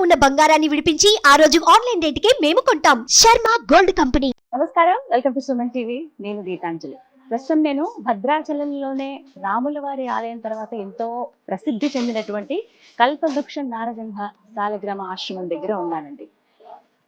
ఉన్న బంగారాన్ని విడిపించి ఆ రోజు ఆన్లైన్ రేటుకే మేము కొంటాం. Sharma gold company. నమస్కారం, వెల్కమ్ టు సుమన్ టీవీ. నేను గీతాంజలి. ప్రస్తుతం నేను భద్రాచలంలోనే రాముల వారి ఆలయం తర్వాత ఎంతో ప్రసిద్ధి చెందినటువంటి కల్పవృక్ష నారసింహ సాలగ్రామ ఆశ్రమం దగ్గర ఉన్నానండి.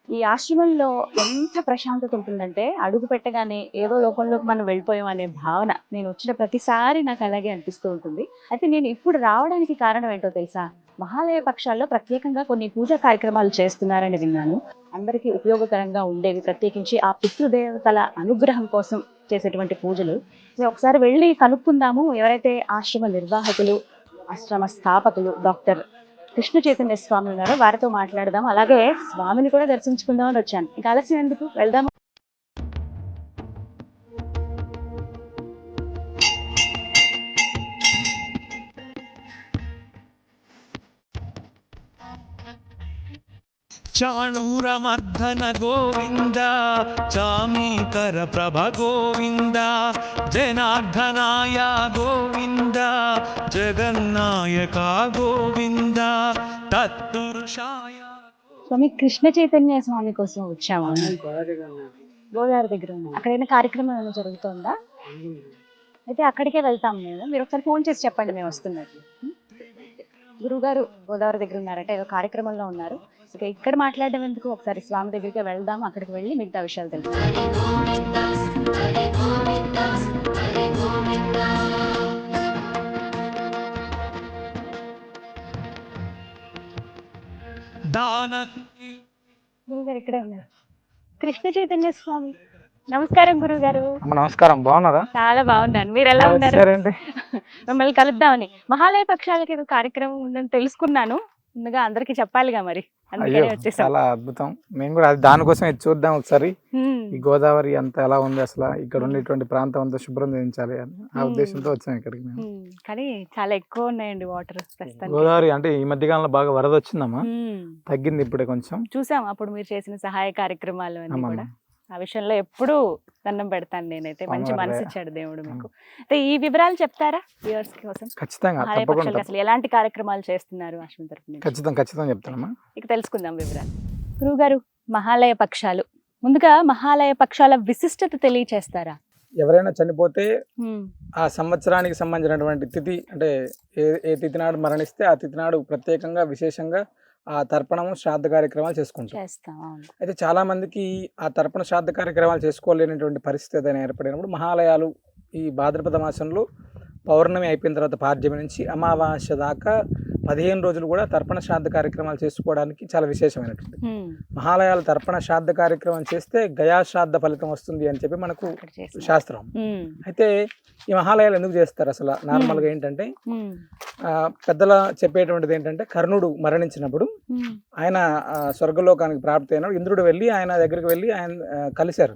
ఈ ఆశ్రమంలో ఎంత ప్రశాంతత ఉంటుందంటే అడుగు పెట్టగానే ఏదో లోకంలోకి మనం వెళ్ళిపోయాం అనే భావన నేను వచ్చిన ప్రతిసారి నాకు అలాగే అనిపిస్తూ ఉంటుంది. అయితే నేను ఇప్పుడు రావడానికి కారణం ఏంటో తెలుసా? మహాలయ పక్షాల్లో ప్రత్యేకంగా కొన్ని పూజా కార్యక్రమాలు చేస్తున్నారని విన్నాను. అందరికీ ఉపయోగకరంగా ఉండేవి, ప్రత్యేకించి ఆ పితృదేవతల అనుగ్రహం కోసం చేసేటువంటి పూజలు. ఒకసారి వెళ్ళి కనుక్కుందాము. ఎవరైతే ఆశ్రమ నిర్వాహకులు, ఆశ్రమ స్థాపకులు డాక్టర్ కృష్ణ చైతన్య స్వామి ఉన్నారో వారితో మాట్లాడదాం. అలాగే స్వామిని కూడా దర్శించుకుందామని వచ్చాను. ఇంకా ఆలస్యం ఎందుకు, వెళ్దాము. చాణూరమర్ధన గోవింద, చామీకర ప్రభ గోవింద, జనార్దనాయ గోవింద, జగన్నాయక గోవింద, తత్పురుషాయ. స్వామి కృష్ణ చైతన్య స్వామి కోసం వచ్చాము. గోదావరి దగ్గర ఉన్నాం. అక్కడ ఏదైనా కార్యక్రమం ఏమైనా జరుగుతుందా? అయితే అక్కడికే వెళ్తాం మేము. మీరు ఒకసారి ఫోన్ చేసి చెప్పండి మేము వస్తున్నట్టు. గురువుగారు గోదావరి దగ్గర ఉన్నారట, ఏదో కార్యక్రమంలో ఉన్నారు. ఇక ఇక్కడ మాట్లాడడం ఎందుకు, ఒకసారి స్వామి దగ్గరికి వెళ్దాం. అక్కడికి వెళ్ళి మిగతా విషయాలు తెలుసు. గురువుగారు ఇక్కడే ఉన్నారు. కృష్ణ చైతన్య స్వామి. నమస్కారం గురువుగారు. నమస్కారం, బాగున్నారా? చాలా బాగున్నాను, మీరు ఎలా ఉన్నారు? మిమ్మల్ని కలుద్దామని మహాలయ పక్షాలకి ఏదో కార్యక్రమం ఉందని తెలుసుకున్నాను. ముందుగా అందరికి చెప్పాలిగా, మరి అందుకనే వచ్చేసాం. చాలా అద్భుతం. మేము కూడా దానికోసం చూద్దాం ఒకసారి. ఈ గోదావరి అంతా ఎలా ఉంది, అసలు ఇక్కడ ఉండేటువంటి ప్రాంతం అంతా శుభ్రం చేయించాలి అని ఆ ఉద్దేశంతో వచ్చాం ఇక్కడికి మేము. కానీ చాలా ఎక్కువ ఉన్నాయండి వాటర్. గోదావరి అంటే ఈ మధ్య కాలంలో బాగా వరద వచ్చిందమ్మా, తగ్గింది ఇప్పుడే కొంచెం. చూసాం అప్పుడు మీరు చేసిన సహాయ కార్యక్రమాలు అన్ని కూడా. ఆ విషయంలో ఎప్పుడు దండం పెడతాను నేనైతే. మంచి మనసు ఇచ్చాడు దేవుడు మీకు. అయితే ఈ వివరాలు చెప్తారా వ్యూవర్స్ కోసం? ఖచ్చితంగా, తప్పకుండా. అసలు ఎలాంటి కార్యక్రమాలు చేస్తున్నారు ఆశ్రమం తరపున? ఖచ్చితంగా చెప్తానమ్మా. ఇక తెలుసుకుందాం వివరాలు. గురువుగారు, మహాలయ పక్షాలు, ముందుగా మహాలయ పక్షాల విశిష్టత తెలియచేస్తారా? ఎవరైనా చనిపోతే ఆ సంవత్సరానికి సంబంధించినటువంటి తిథి, అంటే ఏ తిథి నాడు మరణిస్తే ఆ తిథి నాడు ప్రత్యేకంగా విశేషంగా ఆ తర్పణము శ్రాద్ధ కార్యక్రమాలు చేసుకుంటాం. అయితే చాలా మందికి ఆ తర్పణ శ్రాద్ధ కార్యక్రమాలు చేసుకోలేనటువంటి పరిస్థితి ఏదైనా ఏర్పడినప్పుడు మహాలయాలు ఈ భాద్రపద మాసంలో పౌర్ణమి అయిపోయిన తర్వాత పాడ్యమి నుంచి అమావాస్య దాకా 15 రోజులు కూడా తర్పణ శ్రాద్ధ కార్యక్రమాలు చేసుకోవడానికి చాలా విశేషమైనటువంటి. మహాలయాలు తర్పణ శ్రాద్ధ కార్యక్రమం చేస్తే గయా శ్రాద్ధ ఫలితం వస్తుంది అని చెప్పి మనకు శాస్త్రం. అయితే ఈ మహాలయాలు ఎందుకు చేస్తారు అసలు? నార్మల్గా ఏంటంటే పెద్దల చెప్పేటువంటిది ఏంటంటే, కర్ణుడు మరణించినప్పుడు ఆయన స్వర్గలోకానికి ప్రాప్తి అయినప్పుడు ఇంద్రుడు వెళ్ళి ఆయన దగ్గరికి వెళ్ళి ఆయన కలిశారు.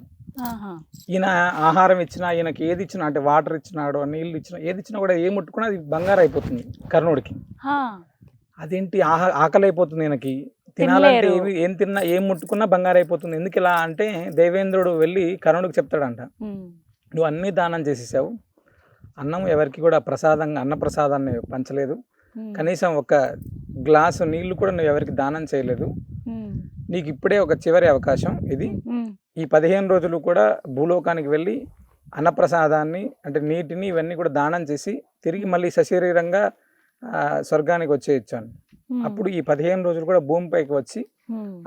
ఈయన ఆహారం ఇచ్చినా, ఈయనకి ఏది ఇచ్చినా, అంటే వాటర్ ఇచ్చినాడు, నీళ్ళు ఇచ్చినా, ఏది ఇచ్చినా కూడా ఏం ముట్టుకున్నా అది బంగారు అయిపోతుంది కర్ణుడికి. అదేంటి ఆకలి అయిపోతుంది ఈయనకి, తినాలంటే ఏం తిన్నా ఏం ముట్టుకున్నా బంగారు అయిపోతుంది, ఎందుకు ఇలా అంటే దేవేంద్రుడు వెళ్ళి కర్ణుడికి చెప్తాడంట, నువ్వు అన్ని దానం చేసేసావు, అన్నం ఎవరికి కూడా ప్రసాదంగా అన్నప్రసాదాన్ని పంచలేదు, కనీసం ఒక గ్లాసు నీళ్లు కూడా నువ్వు ఎవరికి దానం చేయలేదు, నీకు ఇప్పుడే ఒక చివరి అవకాశం ఇది. ఈ 15 రోజులు కూడా భూలోకానికి వెళ్ళి అన్నప్రసాదాన్ని, అంటే నీటిని, ఇవన్నీ కూడా దానం చేసి తిరిగి మళ్ళీ సశరీరంగా స్వర్గానికి వచ్చేయచ్చాను. అప్పుడు ఈ 15 రోజులు కూడా భూమిపైకి వచ్చి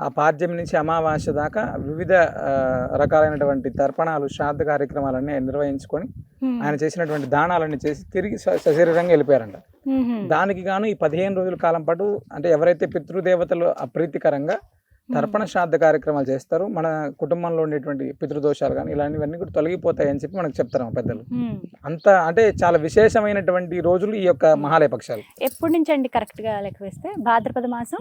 ఆ పాడ్యం నుంచి అమావాస్య దాకా వివిధ రకాలైనటువంటి తర్పణాలు శ్రాద్ధ కార్యక్రమాలన్నీ నిర్వహించుకొని ఆయన చేసినటువంటి దానాలన్నీ చేసి తిరిగి సశరీరంగా వెళ్ళిపోయారంట. దానికి గాను ఈ 15 రోజుల కాలం పాటు, అంటే ఎవరైతే పితృదేవతలు అప్రీతికరంగా తర్పణ శ్రాద్ధ కార్యక్రమాలు చేస్తారు, మన కుటుంబంలో ఉండేటువంటి పితృదోషాలు కానీ ఇలాంటివన్నీ కూడా తొలగిపోతాయి అని చెప్పి మనకు చెప్తారు పెద్దలు. అంత అంటే చాలా విశేషమైనటువంటి రోజులు ఈ యొక్క మహాలయ పక్షాలు. ఎప్పటి నుంచి అండి కరెక్ట్ గా లెక్క వేస్తే?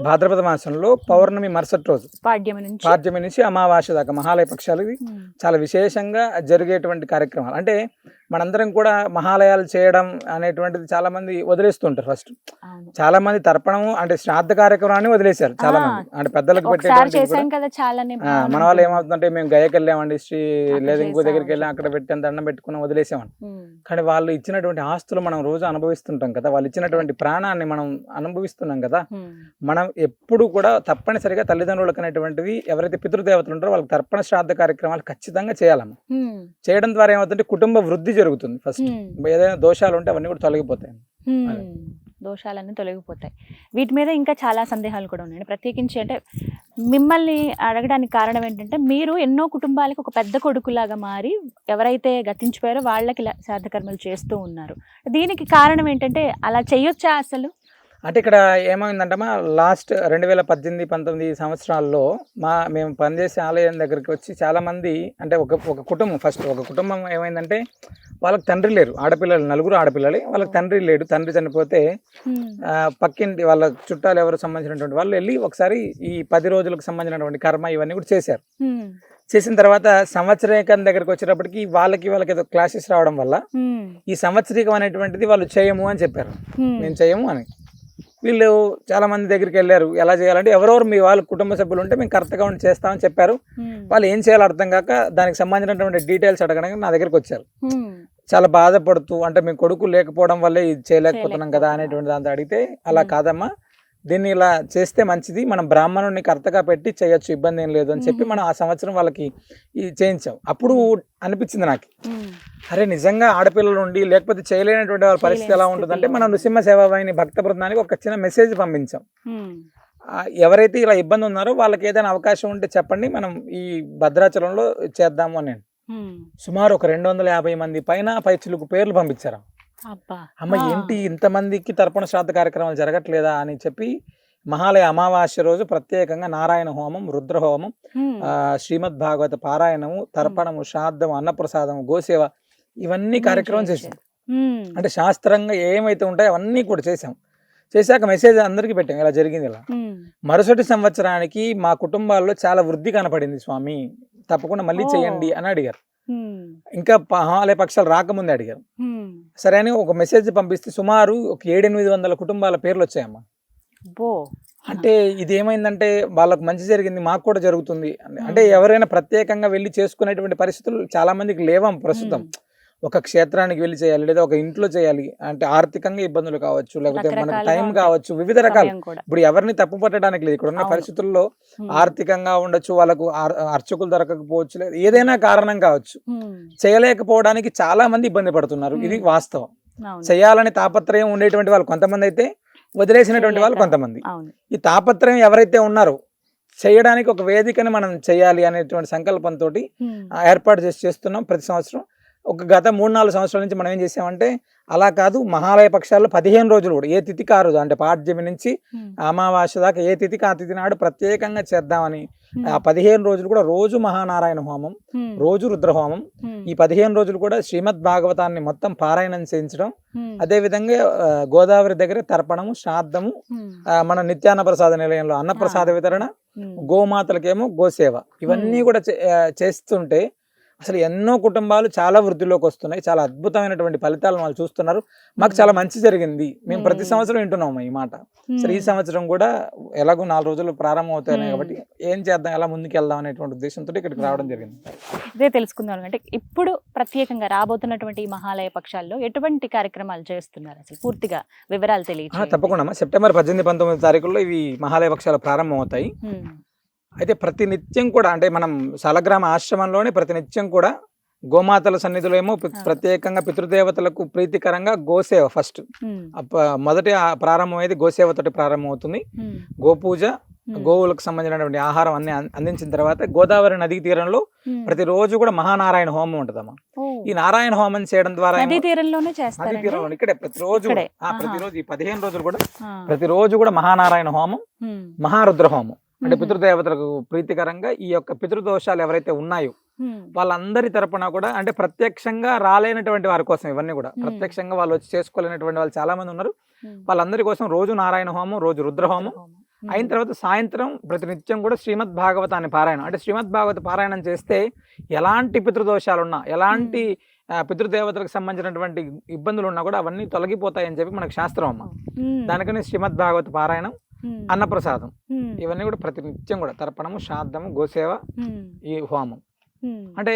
భాద్రపద మాసంలో పౌర్ణమి మరుసటి రోజు పాడ్యమి నుంచి అమావాస్య దాకా మహాలయ పక్షాలు చాలా విశేషంగా జరిగేటువంటి కార్యక్రమాలు. అంటే మనందరం కూడా మహాలయాలు చేయడం అనేటువంటిది చాలా మంది వదిలేస్తుంటారు ఫస్ట్. అవును. చాలా మంది తర్పణము అంటే శ్రాద్ధ కార్యక్రమాన్ని వదిలేశారు చాలా మంది. అంటే పెద్దలకు ఒకసారి పెట్టేటువంటి చేసాం కదా చాలానే మన వాళ్ళు ఏమవుతుందంటే మేము గయకి వెళ్ళామండి లేదా ఇంకో దగ్గరికి వెళ్ళాం, అక్కడ పెట్టాం, దండం పెట్టుకున్నాం, వదిలేసామని. కానీ వాళ్ళు ఇచ్చినటువంటి ఆస్తులు మనం రోజు అనుభవిస్తుంటాం కదా, వాళ్ళు ఇచ్చినటువంటి ప్రాణాన్ని మనం అనుభవిస్తున్నాం కదా. మనం ఎప్పుడు కూడా తప్పనిసరిగా తల్లిదండ్రులకు అనేటువంటివి ఎవరైతే పితృదేవతలు ఉంటారో వాళ్ళకి తర్పణ శ్రాద్ధ కార్యక్రమాలు ఖచ్చితంగా చేయాలమ్మా. చేయడం ద్వారా ఏమవుతుందంటే కుటుంబ వృద్ధి జరుగుతుంది. ఫస్ట్ ఏదైనా దోషాలు ఉంటే అవన్నీ కూడా తొలగిపోతాయి. దోషాలన్నీ తొలగిపోతాయి. వీటి మీద ఇంకా చాలా సందేహాలు కూడా ఉన్నాయండి. ప్రత్యేకించి అంటే మిమ్మల్ని అడగడానికి కారణం ఏంటంటే మీరు ఎన్నో కుటుంబాలకు ఒక పెద్ద కొడుకులాగా మారి ఎవరైతే గతించిపోయారో వాళ్ళకి శ్రాద్ధ కర్మలు చేస్తూ ఉన్నారు. దీనికి కారణం ఏంటంటే అలా చేయొచ్చా అసలు? అంటే ఇక్కడ ఏమైందంటమ్మా, లాస్ట్ 2018-19 సంవత్సరాల్లో మేము పనిచేసే ఆలయం దగ్గరికి వచ్చి చాలా మంది అంటే ఒక కుటుంబం ఫస్ట్ ఒక కుటుంబం ఏమైందంటే వాళ్ళకి తండ్రి లేరు, ఆడపిల్లలు 4 ఆడపిల్లలే, వాళ్ళకి తండ్రి లేడు. తండ్రి చనిపోతే పక్కింటి వాళ్ళ చుట్టాలు ఎవరు సంబంధించినటువంటి వాళ్ళు వెళ్ళి ఒకసారి ఈ 10 రోజులకు సంబంధించినటువంటి కర్మ ఇవన్నీ కూడా చేశారు. చేసిన తర్వాత సంవత్సరీకం దగ్గరికి వచ్చేటప్పటికి వాళ్ళకి ఏదో క్లాసెస్ రావడం వల్ల ఈ సంవత్సరీకం అనేటువంటిది వాళ్ళు చేయము అని చెప్పారు. మేము చేయము అని. వీళ్ళు చాలా మంది దగ్గరికి వెళ్ళారు, ఎలా చేయాలంటే ఎవరెవరు మీ వాళ్ళ కుటుంబ సభ్యులు ఉంటే మేము కరెక్ట్గా ఉండి చేస్తామని చెప్పారు. వాళ్ళు ఏం చేయాలో అర్థం కాక దానికి సంబంధించినటువంటి డీటెయిల్స్ అడగడానికి నా దగ్గరికి వచ్చారు. చాలా బాధపడుతూ అంటే మీ కొడుకు లేకపోవడం వల్లే ఇది చేయలేకపోతున్నాం కదా అనేటువంటి దాంతో అడిగితే, అలా కాదమ్మా, దీన్ని ఇలా చేస్తే మంచిది, మనం బ్రాహ్మణుడిని కర్తగా పెట్టి చేయొచ్చు, ఇబ్బంది ఏం లేదు అని చెప్పి మనం ఆ సంవత్సరం వాళ్ళకి చేయించాం. అప్పుడు అనిపించింది నాకు, అరే నిజంగా ఆడపిల్లలు ఉండి లేకపోతే చేయలేనటువంటి వాళ్ళ పరిస్థితి ఎలా ఉంటుందంటే మనం నృసింహ సేవావాహిని భక్త బృందానికి ఒక చిన్న మెసేజ్ పంపించాం. ఎవరైతే ఇలా ఇబ్బంది ఉన్నారో వాళ్ళకి ఏదైనా అవకాశం ఉంటే చెప్పండి, మనం ఈ భద్రాచలంలో చేద్దాము అని. సుమారు ఒక 250 మంది పైచిలుకు పేర్లు పంపించారు. అమ్మ ఏంటి ఇంతమందికి తర్పణ శ్రాద్ధ కార్యక్రమాలు జరగట్లేదా అని చెప్పి మహాలయ అమావాస్య రోజు ప్రత్యేకంగా నారాయణ హోమం, రుద్ర హోమం, శ్రీమద్ భాగవత పారాయణము, తర్పణము, శ్రాద్ధము, అన్నప్రసాదము, గోసేవ ఇవన్నీ కార్యక్రమం చేసాం. అంటే శాస్త్రంగా ఏమైతే ఉంటాయో అవన్నీ కూడా చేసాం. చేశాక మెసేజ్ అందరికీ పెట్టాం, ఇలా జరిగింది ఇలా. మరుసటి సంవత్సరానికి మా కుటుంబాల్లో చాలా వృద్ధి కనపడింది స్వామి, తప్పకుండా మళ్ళీ చేయండి అని అడిగారు. ఇంకా మహాలయ పక్షాలు రాకముందే అడిగారు. సరే అని ఒక మెసేజ్ పంపిస్తే సుమారు ఒక 700-800 కుటుంబాల పేర్లు వచ్చాయమ్మా. అంటే ఇది ఏమైందంటే వాళ్ళకు మంచి జరిగింది, మాకు కూడా జరుగుతుంది. అంటే ఎవరైనా ప్రత్యేకంగా వెళ్ళి చేసుకునేటువంటి పరిస్థితులు చాలా మందికి లేవం ప్రస్తుతం. ఒక క్షేత్రానికి వెళ్ళి చేయాలి, లేదా ఒక ఇంట్లో చేయాలి అంటే ఆర్థికంగా ఇబ్బందులు కావచ్చు, లేకపోతే మనకు టైం కావచ్చు, వివిధ రకాలు. ఇప్పుడు ఎవరిని తప్పు పట్టడానికి లేదు, ఇక్కడ ఉన్న పరిస్థితుల్లో ఆర్థికంగా ఉండొచ్చు, వాళ్ళకు అర్చకులు దొరకకపోవచ్చు, లేదా ఏదైనా కారణం కావచ్చు, చేయలేకపోవడానికి చాలా మంది ఇబ్బంది పడుతున్నారు. ఇది వాస్తవం. చేయాలని తాపత్రయం ఉండేటువంటి వాళ్ళు కొంతమంది అయితే, వదిలేసినటువంటి వాళ్ళు కొంతమంది. ఈ తాపత్రయం ఎవరైతే ఉన్నారో చేయడానికి ఒక వేదికని మనం చేయాలి అనేటువంటి సంకల్పంతో ఏర్పాటు చేస్తున్నాం ప్రతి సంవత్సరం. ఒక గత 3-4 సంవత్సరాల నుంచి మనం ఏం చేసామంటే, అలా కాదు మహాలయ పక్షాల్లో 15 రోజులు కూడా ఏ తిథికి ఆ రోజు అంటే పాడ్యమి నుంచి అమావాస్య దాకా ఏ తిథికి ఆ తిథి నాడు ప్రత్యేకంగా చేద్దామని ఆ 15 రోజులు కూడా రోజు మహానారాయణ హోమం, రోజు రుద్రహోమం, ఈ 15 రోజులు కూడా శ్రీమద్ భాగవతాన్ని మొత్తం పారాయణం చేయించడం, అదే విధంగా గోదావరి దగ్గర తర్పణము, శ్రాద్ధము, మన నిత్యాన్న ప్రసాద నిలయంలో అన్నప్రసాద వితరణ, గోమాతలకేమో గోసేవ, ఇవన్నీ కూడా చేస్తుంటే అసలు ఎన్నో కుటుంబాలు చాలా వృద్ధిలోకి వస్తున్నాయి. చాలా అద్భుతమైనటువంటి ఫలితాలను వాళ్ళు చూస్తున్నారు. మాకు చాలా మంచి జరిగింది. మేము ప్రతి సంవత్సరం వింటున్నాము ఈ మాట. సరే ఈ సంవత్సరం కూడా ఎలాగో 4 రోజులు ప్రారంభం అవుతాయి కాబట్టి ఏం చేద్దాం, ఎలా ముందుకు వెళ్దాం అనేటువంటి ఉద్దేశంతో ఇక్కడికి రావడం జరిగింది. ఇదే తెలుసుకుందాం. అంటే ఇప్పుడు ప్రత్యేకంగా రాబోతున్నటువంటి ఈ మహాలయ పక్షాల్లో ఎటువంటి కార్యక్రమాలు చేస్తున్నారు, అసలు పూర్తిగా వివరాలు తెలియదు? తప్పకుండా. సెప్టెంబర్ 18-19 తారీఖుల్లో ఇవి మహాలయ పక్షాలు ప్రారంభం అవుతాయి. అయితే ప్రతినిత్యం కూడా అంటే మనం సాలగ్రామ ఆశ్రమంలోనే ప్రతినిత్యం కూడా గోమాతల సన్నిధిలో ఏమో ప్రత్యేకంగా పితృదేవతలకు ప్రీతికరంగా గోసేవ ఫస్ట్ మొదటి ప్రారంభం అయితే గోసేవతోటి ప్రారంభం అవుతుంది. గోపూజ, గోవులకు సంబంధించినటువంటి ఆహారం అన్ని అందించిన తర్వాత గోదావరి నదీ తీరంలో ప్రతిరోజు కూడా మహానారాయణ హోమం ఉంటదమ్మా. ఈ నారాయణ హోమం చేయడం ద్వారా నదీ తీరంలో ఇక్కడే ప్రతిరోజు ఈ 15 రోజులు కూడా ప్రతిరోజు కూడా మహానారాయణ హోమం, మహారుద్ర హోమం అంటే పితృదేవతలకు ప్రీతికరంగా ఈ యొక్క పితృదోషాలు ఎవరైతే ఉన్నాయో వాళ్ళందరి తరపున కూడా అంటే ప్రత్యక్షంగా రాలేనటువంటి వారి కోసం ఇవన్నీ కూడా ప్రత్యక్షంగా వాళ్ళు వచ్చి చేసుకోలేనటువంటి వాళ్ళు చాలా మంది ఉన్నారు. వాళ్ళందరి కోసం రోజు నారాయణ హోమం, రోజు రుద్రహోమం అయిన తర్వాత సాయంత్రం ప్రతినిత్యం కూడా శ్రీమద్ భాగవతాన్ని పారాయణం. అంటే శ్రీమద్ భాగవత పారాయణం చేస్తే ఎలాంటి పితృదోషాలున్నా, ఎలాంటి పితృదేవతలకు సంబంధించినటువంటి ఇబ్బందులు ఉన్నా కూడా అవన్నీ తొలగిపోతాయి అని చెప్పి మనకు శాస్త్రం అమ్మ. దానికని శ్రీమద్ భాగవత పారాయణం, అన్నప్రసాదం ఇవన్నీ కూడా ప్రతినిత్యం కూడా తర్పణము, శ్రాద్ధము, గోసేవ, ఈ హోమం అంటే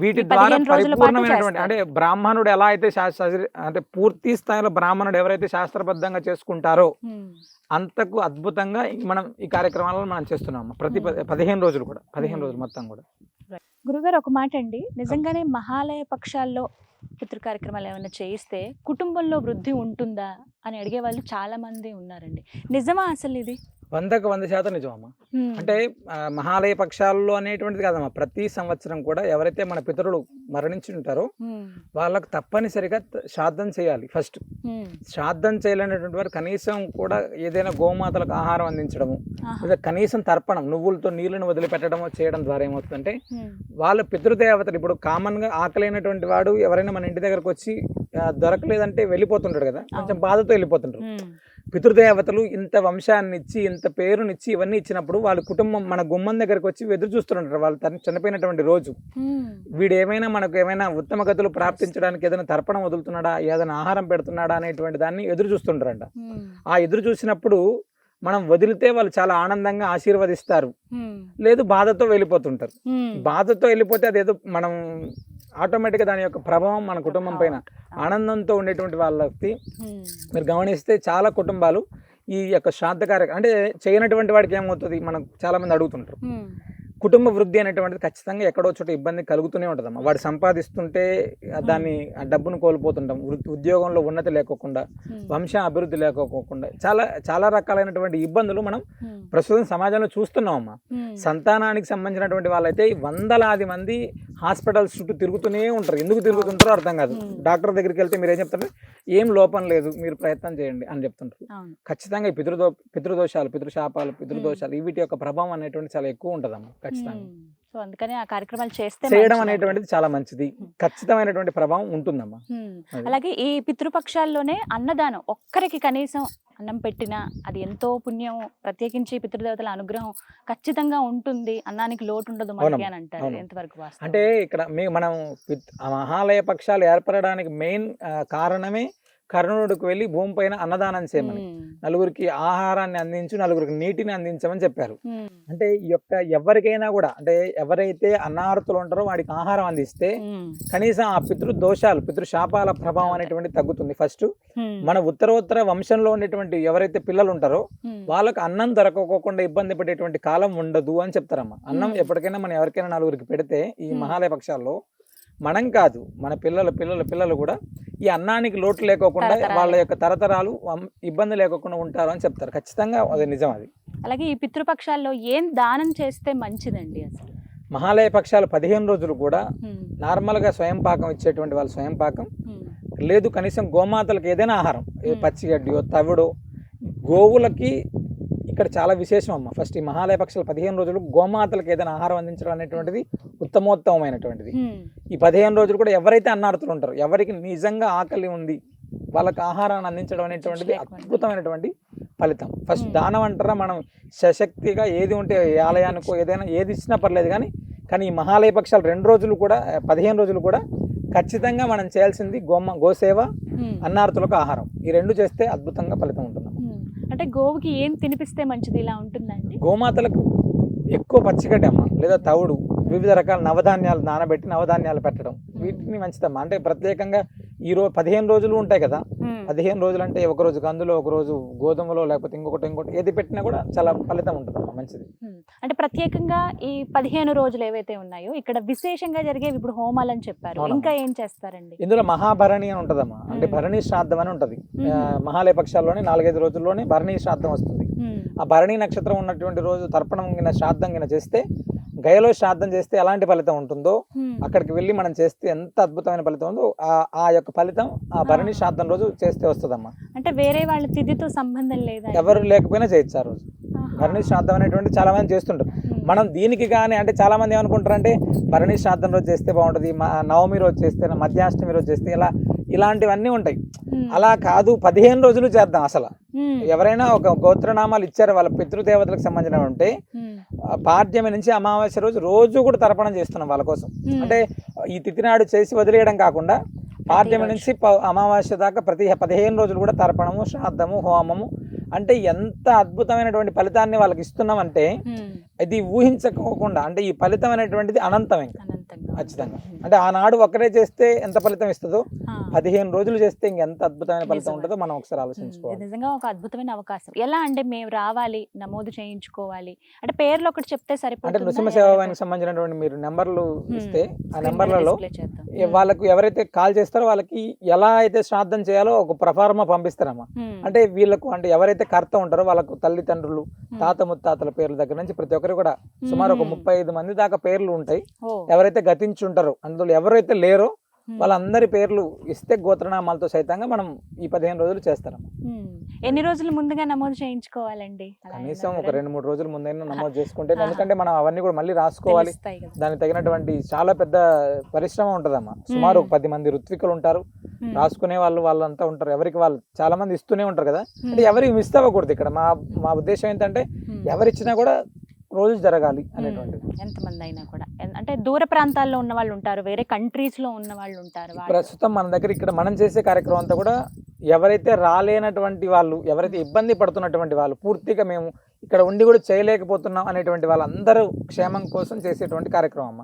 వీటి ద్వారా పరిపూర్ణమైనటువంటి అంటే బ్రాహ్మణుడు ఎలా అయితే అంటే పూర్తి స్థాయిలో బ్రాహ్మణుడు ఎవరైతే శాస్త్రబద్ధంగా చేసుకుంటారో అంతకు అద్భుతంగా మనం ఈ కార్యక్రమాలను మనం చేస్తున్నాము. ప్రతి 15 రోజులు కూడా 15 రోజులు మొత్తం కూడా. గురుగారు ఒక మాట అండి, నిజంగానే మహాలయ పక్షాల్లో పితృ కార్యక్రమాలు ఏమైనా చేయిస్తే కుటుంబంలో వృద్ధి ఉంటుందా అని అడిగే వాళ్ళు చాలా మంది ఉన్నారండి. నిజమా అసలు ఇది? 100% నిజమమ్మా. అంటే మహాలయ పక్షాల్లో అనేటువంటిది కాదమ్మా, ప్రతి సంవత్సరం కూడా ఎవరైతే మన పితరులు మరణించి ఉంటారో వాళ్ళకు తప్పనిసరిగా శ్రాద్ధం చేయాలి. ఫస్ట్ శ్రాద్ధం చేయలేనటువంటి వారు కనీసం కూడా ఏదైనా గోమాతలకు ఆహారం అందించడము, లేదా కనీసం తర్పణం నువ్వులతో నీళ్ళను వదిలిపెట్టడము చేయడం ద్వారా ఏమవుతుందంటే వాళ్ళ పితృదేవతలు, ఇప్పుడు కామన్ గా ఆకలైనటువంటి వాడు ఎవరైనా మన ఇంటి దగ్గరకు వచ్చి దొరకలేదంటే వెళ్ళిపోతుంటాడు కదా, కొంచెం బాధతో వెళ్ళిపోతుంటారు. పితృదేవతలు ఇంత వంశాన్ని ఇచ్చి ఇంత పేరునిచ్చి ఇవన్నీ ఇచ్చినప్పుడు వాళ్ళ కుటుంబం మన గుమ్మం దగ్గరకు వచ్చి ఎదురు చూస్తుంటారు. వాళ్ళు చనిపోయినటువంటి రోజు వీడు ఏమైనా మనకు ఏమైనా ఉత్తమ గతులు ప్రాప్తించడానికి ఏదైనా తర్పణం వదులుతున్నాడా, ఏదైనా ఆహారం పెడుతున్నాడా అనేటువంటి దాన్ని ఎదురు చూస్తుంటారంట. ఆ ఎదురు చూసినప్పుడు మనం వదిలితే వాళ్ళు చాలా ఆనందంగా ఆశీర్వదిస్తారు, లేదు బాధతో వెళ్ళిపోతుంటారు. బాధతో వెళ్ళిపోతే అదేదో మనం ఆటోమేటిక్గా దాని యొక్క ప్రభావం మన కుటుంబం పైన, ఆనందంతో ఉండేటువంటి వాళ్ళకి మీరు గమనిస్తే చాలా కుటుంబాలు ఈ యొక్క శ్రాద్ధ కార్యక్రమం అంటే చేయనటువంటి వాడికి ఏమవుతుంది, మనం చాలా మంది అడుగుతుంటారు. కుటుంబ వృద్ధి అనేటువంటిది ఖచ్చితంగా ఎక్కడో చోట ఇబ్బంది కలుగుతూనే ఉంటుందమ్మా. వాడు సంపాదిస్తుంటే దాన్ని ఆ డబ్బును కోల్పోతుంటాం, ఉద్యోగంలో ఉన్నతి లేకోకుండా, వంశ అభివృద్ధి లేకోకుండా చాలా చాలా రకాలైనటువంటి ఇబ్బందులు మనం ప్రస్తుతం సమాజంలో చూస్తున్నామమ్మా. సంతానానికి సంబంధించినటువంటి వాళ్ళైతే వందలాది మంది హాస్పిటల్స్ చుట్టూ తిరుగుతూనే ఉంటారు. ఎందుకు తిరుగుతుంటారో అర్థం కాదు. డాక్టర్ దగ్గరికి వెళ్తే మీరు ఏం చెప్తారు, ఏం లోపం లేదు మీరు ప్రయత్నం చేయండి అని చెప్తుంటారు. ఖచ్చితంగా ఈ పితృదోషాలు, పితృశాపాలు, పితృదోషాలు వీటి యొక్క ప్రభావం అనేటువంటి చాలా ఎక్కువ ఉంటుందమ్మా. సో అందుకని ఆ కార్యక్రమాలు చేయడం అనేటువంటిది చాలా మంచిది, ఖచ్చితమైనటువంటి ప్రభావం ఉంటుందమ్మా. అలాగే ఈ పితృపక్షాల్లోనే అన్నదానం, ఒక్కరికి కనీసం అన్నం పెట్టినా అది ఎంతో పుణ్యం, ప్రత్యేకించి పితృదేవతల అనుగ్రహం ఖచ్చితంగా ఉంటుంది, అన్నానికి లోటు ఉండదు మనకి అని అంటారు. ఎంతవరకు వాస్తవం? అంటే ఇక్కడ మనం మహాలయ పక్షాలు ఏర్పడడానికి మెయిన్ కారణమే కర్ణుడికి వెళ్ళి భూమి పైన అన్నదానం చేయమని, నలుగురికి ఆహారాన్ని అందించు, నలుగురికి నీటిని అందించమని చెప్పారు. అంటే ఈ యొక్క ఎవరికైనా కూడా అంటే ఎవరైతే అన్నార్తులు ఉంటారో వాడికి ఆహారం అందిస్తే కనీసం ఆ పితృదోషాలు, పితృశాపాల ప్రభావం అనేటువంటి తగ్గుతుంది. ఫస్ట్ మన ఉత్తరోత్తర వంశంలో ఉండేటువంటి ఎవరైతే పిల్లలు ఉంటారో వాళ్ళకి అన్నం దొరకకోకుండా ఇబ్బంది పడేటువంటి కాలం ఉండదు అని చెప్తారమ్మా. అన్నం ఎప్పటికైనా మనం ఎవరికైనా నలుగురికి పెడితే ఈ మహాలయ పక్షాల్లో మనం కాదు మన పిల్లలు కూడా ఈ అన్నానికి లోటు లేకోకుండా వాళ్ళ యొక్క తరతరాలు ఇబ్బంది లేకోకుండా ఉంటారు అని చెప్తారు. ఖచ్చితంగా అది నిజం. అది అలాగే ఈ పితృపక్షాల్లో ఏం దానం చేస్తే మంచిదండి? అసలు మహాలయ పక్షాలు 15 రోజులు కూడా నార్మల్గా స్వయం పాకం ఇచ్చేటువంటి వాళ్ళు స్వయం పాకం, లేదు కనీసం గోమాతలకు ఏదైనా ఆహారం, పచ్చిగడ్డియో తవిడో, గోవులకి ఇక్కడ చాలా విశేషం అమ్మ. ఫస్ట్ ఈ మహాలయ పక్షాలు 15 రోజులు గోమాతలకు ఏదైనా ఆహారం అందించడం అనేటువంటిది ఉత్తమోత్తమైనటువంటిది. ఈ 15 రోజులు కూడా ఎవరైతే అన్నార్తులు ఉంటారో, ఎవరికి నిజంగా ఆకలి ఉంది వాళ్ళకి ఆహారాన్ని అందించడం అనేటువంటిది అద్భుతమైనటువంటి ఫలితం. ఫస్ట్ దానం అంటారా, మనం సశక్తిగా ఏది ఉంటే ఆలయానికో ఏదైనా ఏది ఇచ్చినా పర్లేదు, కానీ ఈ మహాలయ పక్షాలు 2 రోజులు కూడా 15 రోజులు కూడా ఖచ్చితంగా మనం చేయాల్సింది గోసేవ, అన్నార్తులకు ఆహారం. ఈ 2 చేస్తే అద్భుతంగా ఫలితం ఉంటుంది. అంటే గోవుకి ఏం తినిపిస్తే మంచిది ఇలా ఉంటుందండి? గోమాతలకు ఎక్కువ పచ్చిగడ్డి అమ్మ, లేదా తవుడు, వివిధ రకాల నవధాన్యాలు నానబెట్టి నవధాన్యాలు పెట్టడం, వీటిని మంచిదమ్మా. అంటే ప్రత్యేకంగా ఈ 15 రోజులు ఉంటాయి కదా, 15 రోజులు అంటే ఒక రోజు కందులో, ఒక రోజు గోధుమలో, లేకపోతే ఇంకొకటి ఏది పెట్టినా కూడా చాలా ఫలితం ఉంటుంది, మంచిది. అంటే ప్రత్యేకంగా ఈ 15 రోజులు ఏవైతే ఉన్నాయో ఇక్కడ విశేషంగా జరిగేవి ఇప్పుడు హోమాలు అని చెప్పారు, ఇంకా ఏం చేస్తారండి? ఇందులో మహాభరణి అని ఉంటదమ్మా. అంటే భరణి శ్రాద్ధం అని ఉంటది. మహాలయ పక్షాల్లోనే 4-5 రోజుల్లోనే భరణి శ్రాద్ధం వస్తుంది. ఆ భరణి నక్షత్రం ఉన్నటువంటి రోజు తర్పణం గిన శ్రాద్ధం గిన చేస్తే, గయలో శ్రాద్ధం చేస్తే ఎలాంటి ఫలితం ఉంటుందో అక్కడికి వెళ్ళి మనం చేస్తే ఎంత అద్భుతమైన ఫలితం ఉందో ఆ యొక్క ఫలితం ఆ భరణి శ్రాద్ధం రోజు చేస్తే వస్తుందమ్మా. అంటే వేరే వాళ్ళ తిథితో సంబంధం లేదా? ఎవరు లేకపోయినా చేయొచ్చు ఆ రోజు. భరణి శ్రాద్ధం అనేటువంటి చాలా మంది చేస్తుంటారు. మనం దీనికి కానీ అంటే చాలా మంది ఏమనుకుంటారు అంటే భరణి శ్రాద్ధం రోజు చేస్తే బాగుంటుంది, నవమి రోజు చేస్తే, మధ్యాష్టమి రోజు చేస్తే, ఇలాంటివన్నీ ఉంటాయి. అలా కాదు, 15 రోజులు చేద్దాం. అసలు ఎవరైనా ఒక గోత్రనామాలు ఇచ్చారు వాళ్ళ పితృదేవతలకు సంబంధించిన ఉంటే పాడ్యమి నుంచి అమావాస్య రోజు కూడా తర్పణం చేస్తున్నాం వాళ్ళ కోసం. అంటే ఈ తిథి నాడు చేసి వదిలేయడం కాకుండా పాడ్యమి నుంచి అమావాస్య దాకా ప్రతి 15 రోజులు కూడా తర్పణము, శ్రాద్ధము, హోమము, అంటే ఎంత అద్భుతమైనటువంటి ఫలితాన్ని వాళ్ళకి ఇస్తున్నామంటే ఇది ఊహించకోకుండా, అంటే ఈ ఫలితం అనేటువంటిది అనంతం ఇంకా ఖచ్చితంగా. అంటే ఆనాడు ఒక్కరే చేస్తే ఎంత ఫలితం ఇస్తుందో 15 రోజులు చేస్తే ఇంకెంత అద్భుతమైన ఫలితం ఉంటుందో మనం ఒకసారి ఆలోచించుకోవాలి. నిజంగా ఒక అద్భుతమైన అవకాశం. ఎలా అంటే మేము రావాలి, నమోదు చేయించుకోవాలి అంటే పేర్లు ఒకటి చెప్తే అంటే సరిపోతుందా? నృసింహ సేవానికి సంబంధించినటువంటి మీరు నెంబర్లు ఇస్తే ఆ నెంబర్లలో వాళ్ళకు ఎవరైతే కాల్ చేస్తారో వాళ్ళకి ఎలా అయితే శ్రాద్ధం చేయాలో ఒక ప్రఫార్మా పంపిస్తారమ్మా. అంటే వీళ్ళకు అంటే ఎవరైతే కర్త ఉంటారో వాళ్ళకు తల్లిదండ్రులు, తాత ముత్తాతల పేర్ల దగ్గర నుంచి ప్రతి ఒక్కరు కూడా సుమారు ఒక 35 మంది దాకా పేర్లు ఉంటాయి. ఎవరైతే గతించుంటారో అందులో ఎవరైతే లేరో వాళ్ళందరి పేర్లు ఇస్తే గోత్రనామాలతో సైతంగా మనం ఈ 15 రోజులు చేస్తాం. ఎన్ని రోజులు ముందుగా నమోదు చేయించుకోవాలండి? కనీసం ఒక 2-3 రోజుల ముందైనా నమోదు చేసుకుంటే, ఎందుకంటే మనం అవన్నీ కూడా మళ్ళీ రాసుకోవాలి. దానికి తగినటువంటి చాలా పెద్ద పరిశ్రమ ఉంటదమ్మా. సుమారు 10 మంది ఋత్వికులు ఉంటారు, రాసుకునే వాళ్ళంతా ఉంటారు. ఎవరికి వాళ్ళు చాలా మంది ఇస్తూనే ఉంటారు కదా. అంటే ఎవరికి మిస్ అవ్వకూడదు. ఇక్కడ మా ఉద్దేశం ఏంటంటే ఎవరిచ్చినా కూడా రోజు జరగాలి అనేటువంటిది. ఎంతమంది అయినా కూడా, అంటే దూర ప్రాంతాల్లో ఉన్న వాళ్ళు ఉంటారు, వేరే కంట్రీస్ లో ఉన్న వాళ్ళు ఉంటారు. ప్రస్తుతం మన దగ్గర ఇక్కడ మనం చేసే కార్యక్రమం అంతా కూడా ఎవరైతే రాలేనటువంటి వాళ్ళు, ఎవరైతే ఇబ్బంది పడుతున్నటువంటి వాళ్ళు, పూర్తిగా మేము ఇక్కడ ఉండి కూడా చేయలేకపోతున్నాం అనేటువంటి వాళ్ళందరూ క్షేమం కోసం చేసేటువంటి కార్యక్రమం అమ్మ.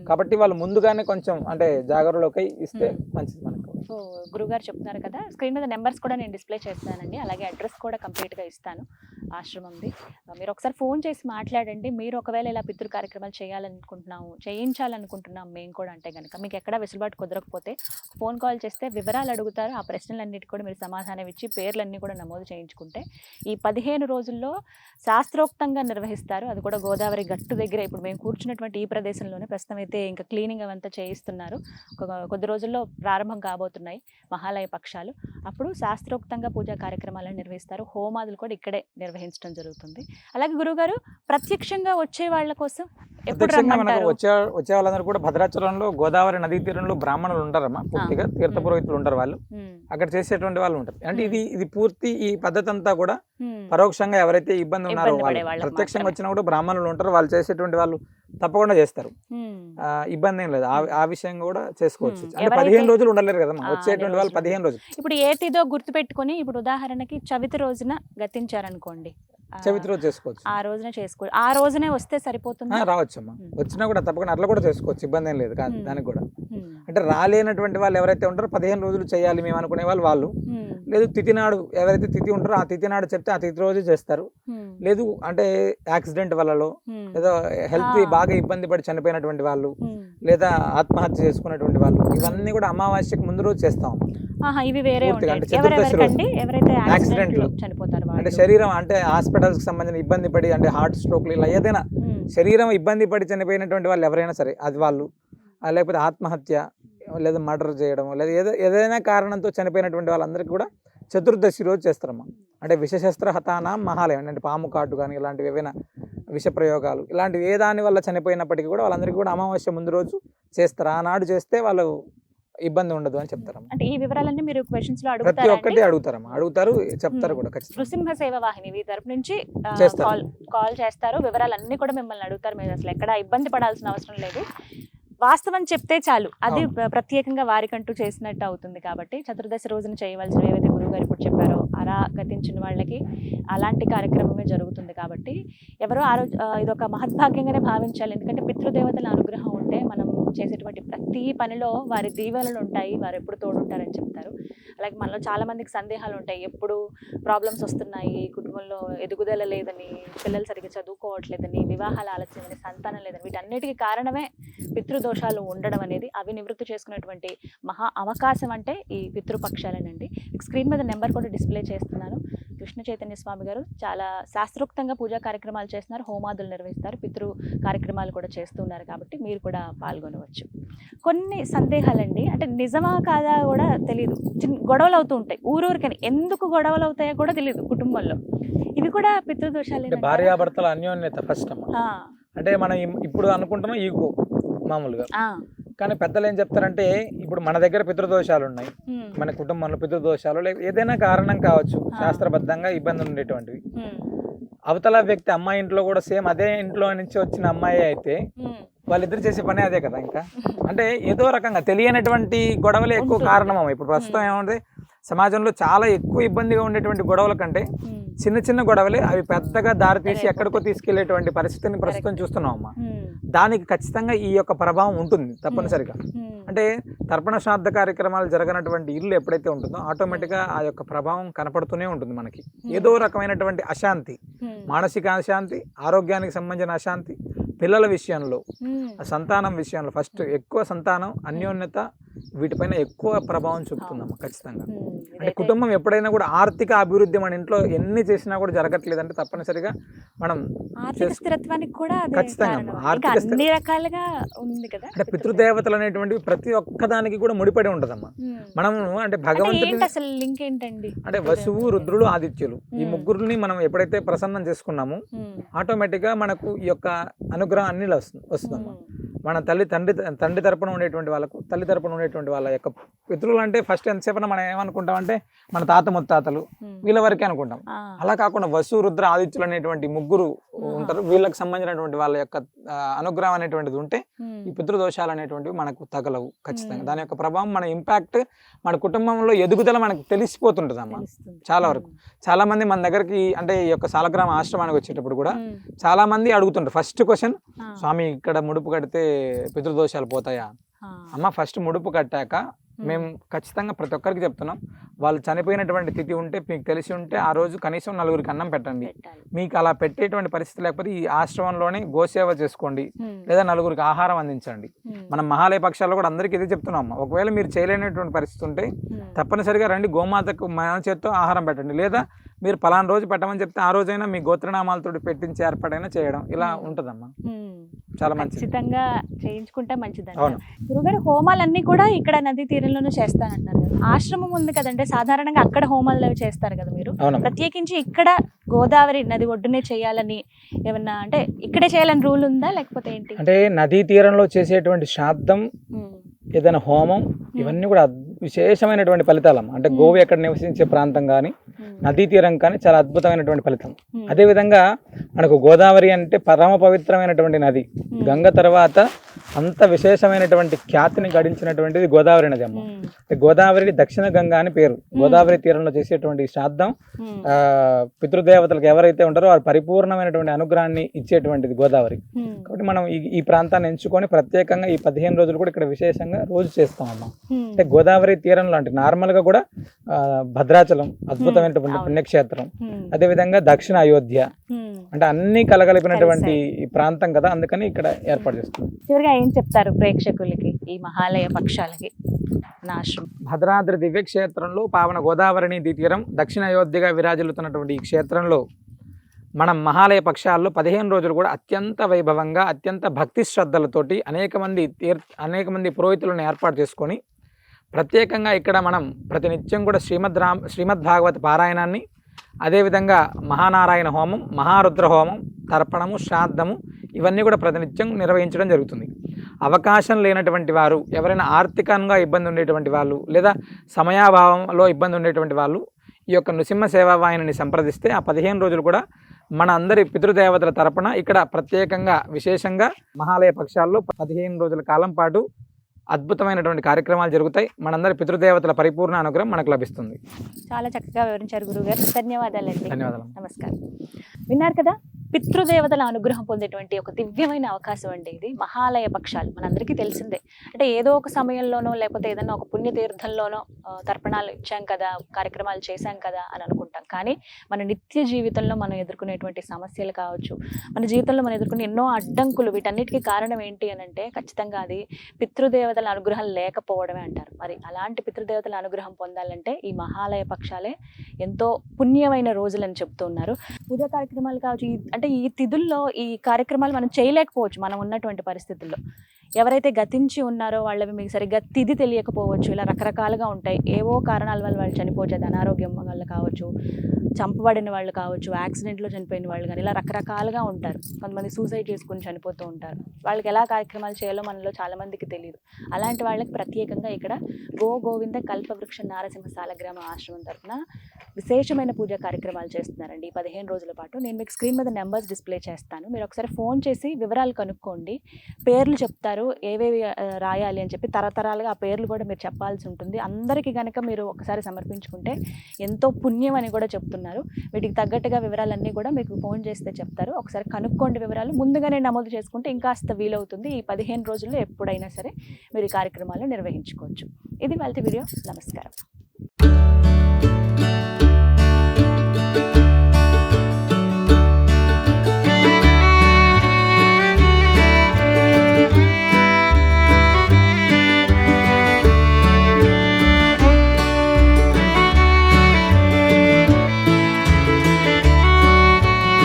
కాబట్టి వాళ్ళు ముందుగానే కొంచెం అంటే జాగరూకై ఇస్తే మంచిది మనకు. సో గురుగారు చెప్తున్నారు కదా, స్క్రీన్ మీద నెంబర్స్ కూడా నేను డిస్ప్లే చేస్తానండి, అలాగే అడ్రస్ కూడా కంప్లీట్గా ఇస్తాను ఆశ్రమంది. మీరు ఒకసారి ఫోన్ చేసి మాట్లాడండి. మీరు ఒకవేళ ఇలా పితృ కార్యక్రమాలు చేయించాలనుకుంటున్నాం మేము కూడా అంటే కనుక మీకు ఎక్కడా వెసులుబాటు కుదరకపోతే ఫోన్ కాల్ చేస్తే వివరాలు అడుగుతారు. ఆ ప్రశ్నలన్నిటి కూడా మీరు సమాధానం ఇచ్చి పేర్లన్నీ కూడా నమోదు చేయించుకుంటే ఈ 15 రోజుల్లో శాస్త్రోక్తంగా నిర్వహిస్తారు. అది కూడా గోదావరి గట్టు దగ్గర ఇప్పుడు మేము కూర్చున్నటువంటి ఈ ప్రదేశంలోనే ప్రస్తుతం అయితే ఇంకా క్లీనింగ్ అవంతా చేయిస్తున్నారు. కొద్ది రోజుల్లో ప్రారంభం కాబోతున్నాయి మహాలయ పక్షాలు. అప్పుడు శాస్త్రోక్తంగా పూజా కార్యక్రమాలను నిర్వహిస్తారు. హోమాదులు కూడా ఇక్కడే నిర్వహించడం జరుగుతుంది. అలాగే గురుగారు ప్రత్యక్షంగా వచ్చే వాళ్ళ కోసం వచ్చే వాళ్ళందరూ కూడా భద్రాచలంలో గోదావరి నదీ తీరంలో బ్రాహ్మణులు ఉంటారమ్మా. పూర్తిగా తీర్థ పురోహితులు ఉంటారు. వాళ్ళు అక్కడ చేసేటువంటి వాళ్ళు ఉంటారు. అంటే ఇది పూర్తి ఈ పద్ధతి అంతా కూడా పరోక్షంగా ఎవరైతే ఇబ్బంది ఉన్నారో వాళ్ళు, ప్రత్యక్షంగా వచ్చినా కూడా బ్రాహ్మణులు ఉంటారు. వాళ్ళు చేసేటువంటి వాళ్ళు తప్పకుండా చేస్తారు. ఇబ్బంది ఏం లేదు. ఆ విషయం కూడా చేసుకోవచ్చు. అంటే 15 రోజులు ఉండలేరు కదమ్మా వచ్చేటువంటి వాళ్ళు. 15 రోజులు ఇప్పుడు ఏటిదో గుర్తు పెట్టుకుని, ఇప్పుడు ఉదాహరణకి చవితి రోజున గతించారనుకోండి, చవితి రోజు చేసుకోవచ్చు. ఆ రోజునే చేసుకోవచ్చు. ఆ రోజునే వస్తే సరిపోతుంది. రావచ్చు అమ్మా, వచ్చినా కూడా తప్పకుండా అట్లా కూడా చేసుకోవచ్చు. ఇబ్బంది ఏం లేదు దానికి కూడా. అంటే రాలేనటువంటి వాళ్ళు ఎవరైతే ఉంటారో 15 రోజులు చేయాలి మేము అనుకునే వాళ్ళు లేదు తిథి నాడు ఎవరైతే తిథి ఉంటారో ఆ తిథి నాడు చెప్తే ఆ తిథి రోజు చేస్తారు. లేదు అంటే యాక్సిడెంట్ వల్లలో ఏదో హెల్త్ బాగా ఇబ్బంది పడి చనిపోయినటువంటి వాళ్ళు, లేదా ఆత్మహత్య చేసుకున్నటువంటి వాళ్ళు, ఇవన్నీ కూడా అమావాస్యకు ముందు రోజు చేస్తాం. ఇవి వేరే యాక్సిడెంట్ లో చనిపోతారు అంటే శరీరం అంటే హాస్పిటల్స్ కి సంబంధించిన ఇబ్బంది పడి అంటే హార్ట్ స్ట్రోక్ ఇలా ఏదైనా శరీరం ఇబ్బంది పడి చనిపోయినటువంటి వాళ్ళు ఎవరైనా సరే, అది వాళ్ళు లేకపోతే ఆత్మహత్య లేదా మర్డర్ చేయడం లేదా ఏదైనా కారణంతో చనిపోయినటువంటి వాళ్ళందరికీ కూడా చతుర్దశి రోజు చేస్తారమ్మా. అంటే విషశస్త్ర హతానాం మహాలయం, అంటే పాము కాటు కానీ ఇలాంటివి ఏవైనా విష ప్రయోగాలు ఇలాంటివి ఏ దాని వల్ల చనిపోయినప్పటికీ కూడా వాళ్ళందరికీ కూడా అమావాస్య ముందు రోజు చేస్తారు. ఆనాడు చేస్తే వాళ్ళు ఇబ్బంది ఉండదు అని చెప్తారమ్మా. అంటే ఈ వివరాలన్నీ మీరు క్వశ్చన్స్ లో ప్రతి ఒక్కటి అడుగుతారమ్మా, అడుగుతారు చెప్తారు కూడా. నృసింహ సేవ వాహిని మీ తరపు నుంచి కాల్ చేస్తారు, వివరాలన్నీ కూడా మిమ్మల్ని అడుగుతారు. మీరు అసలు ఎక్కడ ఇబ్బంది పడాల్సిన అవసరం లేదు. వాస్తవం చెప్తే చాలు, అది ప్రత్యేకంగా వారికంటూ చేసినట్టు అవుతుంది. కాబట్టి చతుర్దశి రోజున చేయవలసినవి ఏవైతే గురువుగారు ఇప్పుడు చెప్పారో అలా గతించిన వాళ్ళకి అలాంటి కార్యక్రమమే జరుగుతుంది. కాబట్టి ఎవరో ఇదొక మహద్భాగ్యంగానే భావించాలి. ఎందుకంటే పితృదేవతల అనుగ్రహం ఉంటే మనం చేసేటువంటి ప్రతి పనిలో వారి దీవెనలు ఉంటాయి, వారు ఎప్పుడు తోడుంటారని చెప్తారు. అలాగే మనలో చాలా మందికి సందేహాలు ఉంటాయి, ఎప్పుడు ప్రాబ్లమ్స్ వస్తున్నాయి, కుటుంబంలో ఎదుగుదల లేదని, పిల్లలు సరిగ్గా చదువుకోవట్లేదని, వివాహాలు ఆలస్యమని, సంతానం లేదని, వీటన్నిటికీ కారణమే పితృదోషాలు ఉండడం అనేది. అవి నివృత్తి చేసుకునేటువంటి మహా అవకాశం అంటే ఈ పితృపక్షాలేనండి. స్క్రీన్ మీద నెంబర్ కూడా డిస్ప్లే చేస్తున్నాను. కృష్ణ చైతన్య స్వామి గారు చాలా శాస్త్రోక్తంగా పూజా కార్యక్రమాలు చేస్తున్నారు, హోమాదులు నిర్వహిస్తారు, పితృ కార్యక్రమాలు కూడా చేస్తున్నారు. కాబట్టి మీరు కూడా పాల్గొనవచ్చు. కొన్ని సందేహాలండి, అంటే నిజమా కాదా కూడా తెలియదు, గొడవలు అవుతూ ఉంటాయి ఊరూరికని. ఎందుకు గొడవలు అవుతాయో కూడా తెలియదు కుటుంబంలో. ఇవి కూడా పితృదోషాలు. భార్యాభర్తల అన్యోన్యత ఫస్ట్ అంటే మనం ఇప్పుడు అనుకుంటున్నాం ఈగో మామూలుగా, కానీ పెద్దలు ఏం చెప్తారంటే ఇప్పుడు మన దగ్గర పితృదోషాలు ఉన్నాయి, మన కుటుంబంలో పితృదోషాలు లేక ఏదైనా కారణం కావచ్చు, శాస్త్రబద్ధంగా ఇబ్బందులు ఉండేటువంటివి. అవతల వ్యక్తి అమ్మాయి ఇంట్లో కూడా సేమ్ అదే ఇంట్లో నుంచి వచ్చిన అమ్మాయి అయితే వాళ్ళిద్దరు చేసే పని అదే కదా. ఇంకా అంటే ఏదో రకంగా తెలియనటువంటి గొడవలే ఎక్కువ కారణం. ఇప్పుడు ప్రస్తుతం ఏమంటే సమాజంలో చాలా ఎక్కువ ఇబ్బందిగా ఉండేటువంటి గొడవల కంటే చిన్న చిన్న గొడవలే అవి పెద్దగా దారితీసి ఎక్కడికో తీసుకెళ్లేటువంటి పరిస్థితిని ప్రస్తుతం చూస్తున్నాం అమ్మా. దానికి ఖచ్చితంగా ఈ యొక్క ప్రభావం ఉంటుంది తప్పనిసరిగా. అంటే తర్పణ శ్రాద్ధ కార్యక్రమాలు జరగనటువంటి ఇల్లు ఎప్పుడైతే ఉంటుందో ఆటోమేటిక్గా ఆ యొక్క ప్రభావం కనపడుతూనే ఉంటుంది మనకి. ఏదో రకమైనటువంటి అశాంతి, మానసిక అశాంతి, ఆరోగ్యానికి సంబంధించిన అశాంతి, పిల్లల విషయంలో, సంతానం విషయంలో ఫస్ట్ ఎక్కువ సంతానం, అన్యోన్యత, వీటిపైన ఎక్కువ ప్రభావం చూపుతుందమ్మా ఖచ్చితంగా. అంటే కుటుంబం ఎప్పుడైనా కూడా ఆర్థిక అభివృద్ధి మన ఇంట్లో ఎన్ని చేసినా కూడా జరగట్లేదు అంటే తప్పనిసరిగా మనం స్థిరత్వానికి కూడా ఖచ్చితంగా అన్ని రకాలుగా ఉంది కదా. అంటే పితృదేవతలు అనేటువంటివి ప్రతి ఒక్కదానికి కూడా ముడిపడి ఉంటదమ్మా. మనం అంటే భగవంతుడి అసలు లింక్ ఏంటండి అంటే వసువు, రుద్రుడు, ఆదిత్యులు ఈ ముగ్గురిని మనం ఎప్పుడైతే ప్రసన్నం చేసుకున్నామో ఆటోమేటిక్ గా మనకు ఈ యొక్క అనుగ్రహం అన్ని వస్తుందమ్మా. మన తండ్రి తరపున ఉండేటువంటి వాళ్ళకు, తల్లి తరపున ఉండేటువంటి వాళ్ళ యొక్క పితృలు అంటే ఫస్ట్ ఎంతసేపు మనం ఏమనుకుంటాం అంటే మన తాత ముత్తాతలు వీళ్ళ వరకే అనుకుంటాం. అలా కాకుండా వసు, రుద్ర, ఆదిత్యులు అనేటువంటి ముగ్గురు ఉంటారు. వీళ్ళకి సంబంధించినటువంటి వాళ్ళ యొక్క అనుగ్రహం అనేటువంటిది ఉంటే ఈ పితృదోషాలు అనేటువంటివి మనకు తగలవు ఖచ్చితంగా. దాని యొక్క ప్రభావం, మన ఇంపాక్ట్, మన కుటుంబంలో ఎదుగుదల మనకు తెలిసిపోతుంటుంది అమ్మా. చాలా వరకు చాలా మంది మన దగ్గరికి అంటే ఈ యొక్క సాలగ్రామ ఆశ్రమానికి వచ్చేటప్పుడు కూడా చాలా మంది అడుగుతుంటారు. ఫస్ట్ క్వశ్చన్, స్వామి ఇక్కడ ముడుపు కడితే పితృదోషాలు పోతాయా? అమ్మ ఫస్ట్ ముడుపు కట్టాక మేము ఖచ్చితంగా ప్రతి ఒక్కరికి చెప్తున్నాం, వాళ్ళు చనిపోయినటువంటి తిథి ఉంటే మీకు తెలిసి ఉంటే ఆ రోజు కనీసం 4గురికి అన్నం పెట్టండి. మీకు అలా పెట్టేటువంటి పరిస్థితి లేకపోతే ఈ ఆశ్రమంలోనే గోసేవ చేసుకోండి, లేదా 4గురికి ఆహారం అందించండి. మనం మహాలయ పక్షాల్లో కూడా అందరికీ ఇదే చెప్తున్నాం. ఒకవేళ మీరు చేయలేనటువంటి పరిస్థితి ఉంటే తప్పనిసరిగా రండి, గోమాతకు మన చేత్తో ఆహారం పెట్టండి, లేదా మీరు పలానా రోజు పెట్టమని చెప్తే ఆ రోజైనా మీ గోత్రనామాలతో పెట్టించి ఏర్పాటైనా చేయడం ఇలా ఉంటుందమ్మా. చాలా మంచిది, ఖచ్చితంగా చేయించుకుంటే మంచిది. గురుగారు హోమాలన్నీ కూడా ఇక్కడ నదీ తీరంలోనే చేస్తానంటున్నారు కదా, ఆశ్రమం ఉంది కదంటే సాధారణంగా అక్కడ హోమాలు చేస్తారు కదా మీరు, ప్రత్యేకించి ఇక్కడ గోదావరి నది ఒడ్డునే చేయాలని ఏమన్నా అంటే ఇక్కడే చేయాలని రూల్ ఉందా లేకపోతే ఏంటి? అంటే నదీ తీరంలో చేసేటువంటి శ్రాద్ధం, ఏదైనా హోమం, ఇవన్నీ కూడా విశేషమైనటువంటి ఫలితాలమ్మ. అంటే గోవు ఎక్కడ నివసించే ప్రాంతం కానీ నదీ తీరం కానీ చాలా అద్భుతమైనటువంటి ఫలితం. అదేవిధంగా మనకు గోదావరి అంటే పరమ పవిత్రమైనటువంటి నది. గంగ తర్వాత అంత విశేషమైనటువంటి ఖ్యాతిని గడించినటువంటిది గోదావరి నది అమ్మ. గోదావరి దక్షిణ గంగా అని పేరు. గోదావరి తీరంలో చేసేటువంటి శ్రాద్ధం పితృదేవతలకు ఎవరైతే ఉంటారో వారు పరిపూర్ణమైనటువంటి అనుగ్రహాన్ని ఇచ్చేటువంటిది గోదావరి. కాబట్టి మనం ఈ ప్రాంతాన్ని ఎంచుకొని ప్రత్యేకంగా ఈ 15 రోజులు కూడా ఇక్కడ విశేషంగా రోజు చేస్తామమ్మా. అంటే గోదావరి తీరంలో అంటే నార్మల్ గా కూడా భద్రాచలం అద్భుతమైనటువంటి పుణ్యక్షేత్రం, అదేవిధంగా దక్షిణ అయోధ్య, అంటే అన్ని కలగలిపినటువంటి ఈ ప్రాంతం కదా, అందుకని ఇక్కడ ఏర్పాటు చేస్తున్నాం. చివరిగా ఏం చెప్తారు ప్రేక్షకులకి ఈ మహాలయ పక్షాలకి? భద్రాద్రి దివ్యక్షేత్రంలో పావన గోదావరి నదీ తీరం దక్షిణ అయోధ్యగా విరాజిల్లుతున్నటువంటి ఈ క్షేత్రంలో మనం మహాలయ పక్షాల్లో 15 రోజులు కూడా అత్యంత వైభవంగా, అత్యంత భక్తి శ్రద్ధలతోటి అనేక మంది పురోహితులను ఏర్పాటు చేసుకొని ప్రత్యేకంగా ఇక్కడ మనం ప్రతినిత్యం కూడా శ్రీమద్ భాగవత పారాయణాన్ని, అదేవిధంగా మహానారాయణ హోమం, మహారుద్ర హోమం, తర్పణము, శ్రాద్ధము ఇవన్నీ కూడా ప్రతినిత్యం నిర్వహించడం జరుగుతుంది. అవకాశం లేనటువంటి వారు, ఎవరైనా ఆర్థికంగా ఇబ్బంది ఉండేటువంటి వాళ్ళు, లేదా సమయాభావంలో ఇబ్బంది ఉండేటువంటి వాళ్ళు ఈ యొక్క నృసింహ సేవావాహిని సంప్రదిస్తే ఆ 15 రోజులు కూడా మన అందరి పితృదేవతల తరపున ఇక్కడ ప్రత్యేకంగా విశేషంగా మహాలయ పక్షాల్లో 15 రోజుల కాలం పాటు అద్భుతమైనటువంటి కార్యక్రమాలు జరుగుతాయి. మనందరి పితృదేవతల పరిపూర్ణ అనుగ్రహం మనకు లభిస్తుంది. చాలా చక్కగా వివరించారు గురుగారు, ధన్యవాదాలండి. ధన్యవాదాలు. నమస్కారం. విన్నారు కదా, పితృదేవతల అనుగ్రహం పొందేటువంటి ఒక దివ్యమైన అవకాశం అండి ఇది మహాలయ పక్షాలు. మనందరికీ తెలిసిందే, అంటే ఏదో ఒక సమయంలోనో లేకపోతే ఏదైనా ఒక పుణ్యతీర్థంలోనో తర్పణాలు ఇచ్చాం కదా, కార్యక్రమాలు చేశాం కదా అని అనుకుంటాం. కానీ మన నిత్య జీవితంలో మనం ఎదుర్కొనేటువంటి సమస్యలు కావచ్చు, మన జీవితంలో మనం ఎదుర్కొనే ఎన్నో అడ్డంకులు, వీటన్నిటికీ కారణం ఏంటి అని అంటే ఖచ్చితంగా అది పితృదేవతల అనుగ్రహం లేకపోవడమే అంటారు. మరి అలాంటి పితృదేవతల అనుగ్రహం పొందాలంటే ఈ మహాలయ పక్షాలే ఎంతో పుణ్యమైన రోజులని చెప్తూ ఉన్నారు. పూజా కార్యక్రమాలు కావచ్చు, అంటే ఈ తిథుల్లో ఈ కార్యక్రమాలు మనం చేయలేకపోవచ్చు మనం ఉన్నటువంటి పరిస్థితుల్లో. ఎవరైతే గతించి ఉన్నారో వాళ్ళవి మీకు సరిగ్గా తిథి తెలియకపోవచ్చు, ఇలా రకరకాలుగా ఉంటాయి. ఏవో కారణాల వల్ల వాళ్ళు చనిపోవచ్చు, అనారోగ్యం వల్ల కావచ్చు, చంపబడిన వాళ్ళు కావచ్చు, యాక్సిడెంట్లో చనిపోయిన వాళ్ళు కానీ, ఇలా రకరకాలుగా ఉంటారు. కొంతమంది సూసైడ్ చేసుకుని చనిపోతూ ఉంటారు. వాళ్ళకి ఎలా కార్యక్రమాలు చేయాలో మనలో చాలామందికి తెలియదు. అలాంటి వాళ్ళకి ప్రత్యేకంగా ఇక్కడ గోవింద కల్పవృక్ష నారసింహ సాలగ్రామ ఆశ్రమం తరఫున విశేషమైన పూజా కార్యక్రమాలు చేస్తున్నారండి. ఈ 15 రోజుల పాటు నేను మీకు స్క్రీన్ మీద నెంబర్స్ డిస్ప్లే చేస్తాను. మీరు ఒకసారి ఫోన్ చేసి వివరాలు కనుక్కోండి. పేర్లు చెప్తారు, ఏవేవి రాయాలి అని చెప్పి తరతరాలుగా ఆ పేర్లు కూడా మీరు చెప్పాల్సి ఉంటుంది. అందరికీ కనుక మీరు ఒకసారి సమర్పించుకుంటే ఎంతో పుణ్యం అని కూడా చెప్తున్నారు. వీటికి తగ్గట్టుగా వివరాలన్నీ కూడా మీకు ఫోన్ చేస్తే చెప్తారు. ఒకసారి కనుక్కోండి వివరాలు. ముందుగానే నమోదు చేసుకుంటే ఇంకాస్త వీలవుతుంది. ఈ 15 రోజుల్లో ఎప్పుడైనా సరే మీరు ఈ కార్యక్రమాలు నిర్వహించుకోవచ్చు. ఇది వాళ్ళ వీడియో. నమస్కారం.